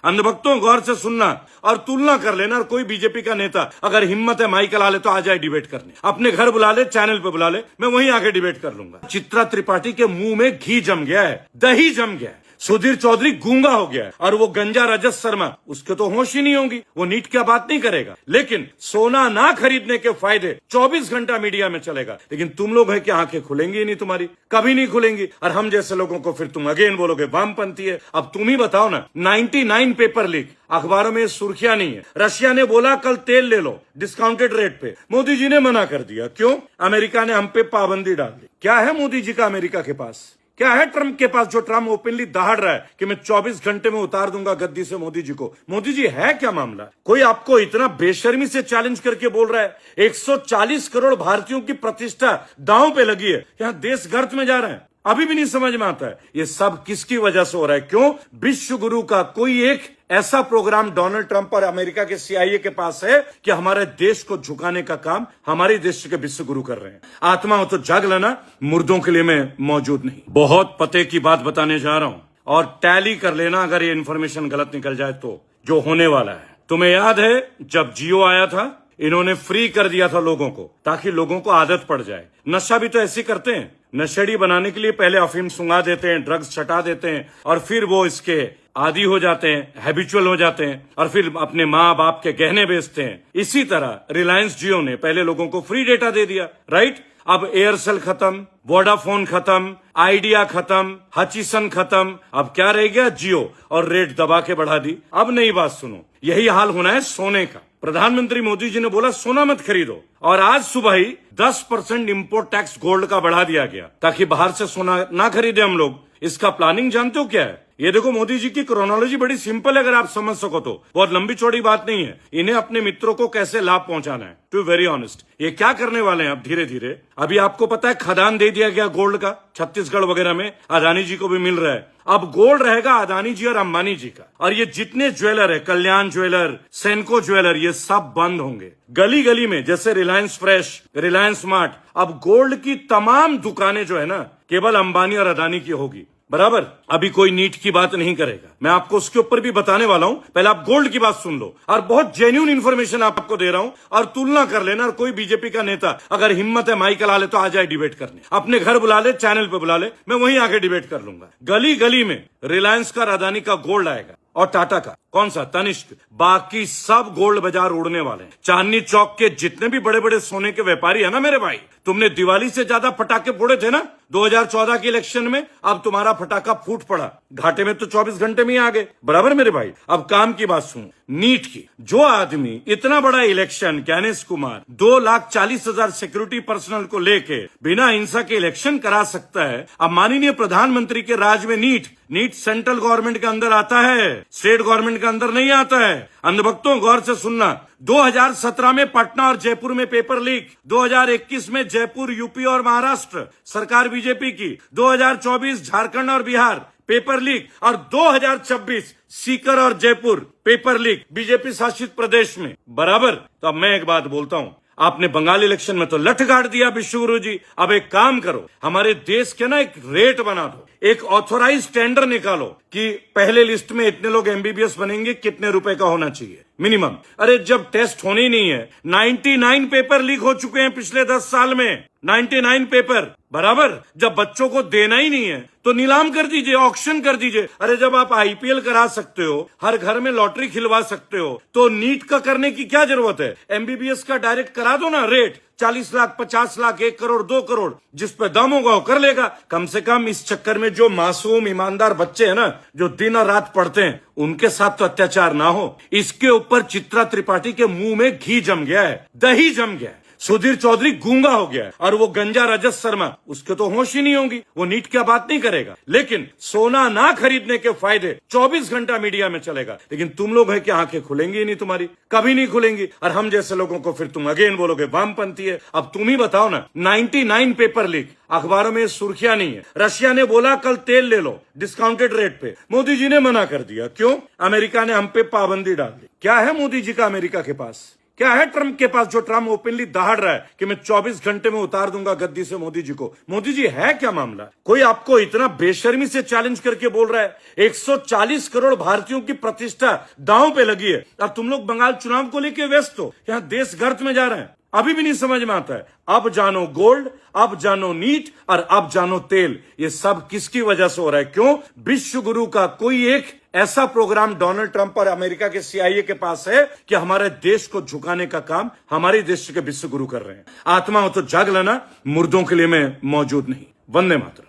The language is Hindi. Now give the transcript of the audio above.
अंधभक्तों गौर से सुनना और तुलना कर लेना। और कोई बीजेपी का नेता अगर हिम्मत है माइक ला ले तो आ जाए डिबेट करने, अपने घर बुला ले, चैनल पे बुला ले, मैं वहीं आके डिबेट कर लूंगा। चित्रा त्रिपाठी के मुंह में घी जम गया है, दही जम गया है। सुधीर चौधरी गूंगा हो गया है और वो गंजा रजत शर्मा, उसके तो होश ही नहीं होगी, वो नीट की बात नहीं करेगा। लेकिन सोना ना खरीदने के फायदे 24 घंटा मीडिया में चलेगा। लेकिन तुम लोग है कि आंखें खुलेंगी ही नहीं, तुम्हारी कभी नहीं खुलेंगी। और हम जैसे लोगों को फिर तुम अगेन बोलोगे वामपंथी है। अब तुम ही बताओ ना, 99 पेपर लीक, अखबारों में सुर्खियां नहीं है। रशिया ने बोला कल तेल ले लो डिस्काउंटेड रेट पे, मोदी जी ने मना कर दिया। क्यों? अमेरिका ने हम पे पाबंदी डाल दी। क्या है मोदी जी का अमेरिका के पास? क्या है ट्रंप के पास जो ट्रंप ओपनली दहाड़ रहा है कि मैं 24 घंटे में उतार दूंगा गद्दी से मोदी जी को? मोदी जी है क्या मामला? कोई आपको इतना बेशर्मी से चैलेंज करके बोल रहा है 140 करोड़ भारतीयों की प्रतिष्ठा दांव पे लगी है, यहां देश गर्त में जा रहे हैं। अभी भी नहीं समझ में आता है ये सब किसकी वजह से हो रहा है। क्यों? विश्व गुरु का कोई एक ऐसा प्रोग्राम डोनाल्ड ट्रंप और अमेरिका के CIA के पास है कि हमारे देश को झुकाने का काम हमारे देश के विश्व गुरु कर रहे हैं। आत्मा हो तो जाग लेना, मुर्दों के लिए मैं मौजूद नहीं। बहुत पते की बात बताने जा रहा हूं और टैली कर लेना अगर ये इन्फॉर्मेशन गलत निकल जाए तो, जो होने वाला है। तुम्हें याद है जब जियो आया था, इन्होंने फ्री कर दिया था लोगों को ताकि लोगों को आदत पड़ जाए। नशा भी तो ऐसे करते हैं, नशेड़ी बनाने के लिए पहले अफीम सुंघा देते हैं, ड्रग्स छटा देते हैं और फिर वो इसके आदी हो जाते हैं, हैबिचुअल हो जाते हैं और फिर अपने माँ बाप के गहने बेचते हैं। इसी तरह रिलायंस जियो ने पहले लोगों को फ्री डेटा दे दिया, राइट? अब एयरसेल खत्म, वोडाफोन खत्म, आइडिया खत्म, हचिसन खत्म, अब क्या रह गया? जियो, और रेट दबा के बढ़ा दी। अब नई बात सुनो, यही हाल होना है सोने का। प्रधानमंत्री मोदी जी ने बोला सोना मत खरीदो और आज सुबह ही 10% इंपोर्ट टैक्स गोल्ड का बढ़ा दिया गया ताकि बाहर से सोना ना खरीदे हम लोग। इसका प्लानिंग जानते हो क्या है? ये देखो, मोदी जी की क्रोनोलॉजी बड़ी सिंपल है अगर आप समझ सको तो, बहुत लंबी चौड़ी बात नहीं है। इन्हें अपने मित्रों को कैसे लाभ पहुंचाना है, टू वेरी ऑनेस्ट। ये क्या करने वाले हैं अब धीरे धीरे? अभी आपको पता है खदान दे दिया गया गोल्ड का, छत्तीसगढ़ वगैरह में अदानी जी को भी मिल रहा है। अब गोल्ड रहेगा अदानी जी और अंबानी जी का। और ये जितने ज्वेलर है, कल्याण ज्वेलर, सेनको ज्वेलर, ये सब बंद होंगे। गली गली में जैसे रिलायंस फ्रेश, रिलायंस स्मार्ट, अब गोल्ड की तमाम दुकानें जो है ना केवल अंबानी और अदानी की होगी, बराबर। अभी कोई नीट की बात नहीं करेगा, मैं आपको उसके ऊपर भी बताने वाला हूं। पहले आप गोल्ड की बात सुन लो और बहुत जेन्युइन इन्फॉर्मेशन आपको दे रहा हूं और तुलना कर लेना। और कोई बीजेपी का नेता अगर हिम्मत है माइक ला ले तो आ जाए डिबेट करने, अपने घर बुला ले, चैनल पे बुला ले, मैं वहीं आके डिबेट कर लूंगा। गली गली में रिलायंस का, अदानी का गोल्ड आएगा और टाटा का कौन सा, तनिष्क, बाकी सब गोल्ड बाजार उड़ने वाले हैं। चांदनी चौक के जितने भी बड़े बड़े सोने के व्यापारी है ना मेरे भाई, तुमने दिवाली से ज्यादा पटाखे फोड़े थे ना 2014 के इलेक्शन में, अब तुम्हारा पटाखा फूट पड़ा, घाटे में तो 24 घंटे में ही आ गए, बराबर मेरे भाई। अब काम की बात सुनो, नीट की। जो आदमी इतना बड़ा election, Gyanesh Kumar 2,40,000 security personnel को लेके बिना हिंसा के इलेक्शन करा सकता है, अब माननीय प्रधानमंत्री के राज में नीट सेंट्रल गवर्नमेंट के अंदर आता है, स्टेट गवर्नमेंट के अंदर नहीं आता है। अंधभक्तों गौर से सुनना, 2017 में पटना और जयपुर में पेपर लीक, 2021 में जयपुर, यूपी और महाराष्ट्र सरकार बीजेपी की, 2024 झारखंड और बिहार पेपर लीक, और 2026 सीकर और जयपुर पेपर लीक बीजेपी शासित प्रदेश में, बराबर। तो अब मैं एक बात बोलता हूं, आपने बंगाल इलेक्शन में तो लठ गाड़ दिया विश्वगुरु जी। अब एक काम करो, हमारे देश के ना एक रेट बना दो, एक ऑथोराइज टेंडर निकालो कि पहले लिस्ट में इतने लोग MBBS बनेंगे, कितने रुपए का होना चाहिए मिनिमम। अरे जब टेस्ट होने ही नहीं है, 99 पेपर लीक हो चुके हैं पिछले 10 साल में, 99 पेपर, बराबर। जब बच्चों को देना ही नहीं है तो नीलाम कर दीजिए, ऑक्शन कर दीजिए। अरे जब आप IPL करा सकते हो, हर घर में लॉटरी खिलवा सकते हो, तो नीट का करने की क्या जरूरत है? MBBS का डायरेक्ट करा दो ना, रेट 40 लाख, 50 लाख, 1 करोड़, 2 करोड़, जिस पे दम होगा वो कर लेगा। कम से कम इस चक्कर में जो मासूम ईमानदार बच्चे हैं ना, जो दिन और रात पढ़ते हैं, उनके साथ तो अत्याचार ना हो। इसके ऊपर चित्रा त्रिपाठी के मुंह में घी जम गया है, दही जम गया है। सुधीर चौधरी गूंगा हो गया है और वो गंजा रजत शर्मा, उसके तो होश ही नहीं होगी, वो नीट की बात नहीं करेगा। लेकिन सोना ना खरीदने के फायदे 24 घंटा मीडिया में चलेगा। लेकिन तुम लोग है कि आंखें खुलेंगी ही नहीं, तुम्हारी कभी नहीं खुलेंगी। और हम जैसे लोगों को फिर तुम अगेन बोलोगे वामपंथी है। अब तुम ही बताओ ना, 99 पेपर लीक, अखबारों में सुर्खियां नहीं है। रशिया ने बोला कल तेल ले लो डिस्काउंटेड रेट पे, मोदी जी ने मना कर दिया। क्यों? अमेरिका ने हम पे पाबंदी डाल दी। क्या है मोदी जी का अमेरिका के पास? क्या है ट्रंप के पास जो ट्रंप ओपनली दहाड़ रहा है कि मैं 24 घंटे में उतार दूंगा गद्दी से मोदी जी को? मोदी जी है क्या मामला? कोई आपको इतना बेशर्मी से चैलेंज करके बोल रहा है 140 करोड़ भारतीयों की प्रतिष्ठा दांव पे लगी है, अब तुम लोग बंगाल चुनाव को लेके व्यस्त हो, यहां देश गर्त में जा रहे हैं। अभी भी नहीं समझ में आता है। अब जानो गोल्ड, अब जानो नीट और अब जानो तेल, ये सब किसकी वजह से हो रहा है? क्यों? विश्व गुरु का कोई एक ऐसा प्रोग्राम डोनाल्ड ट्रंप और अमेरिका के CIA के पास है कि हमारे देश को झुकाने का काम हमारे देश के विश्व गुरु कर रहे हैं। आत्मा हो तो जाग लेना, मुर्दों के लिए मैं मौजूद नहीं। वंदे मातरम।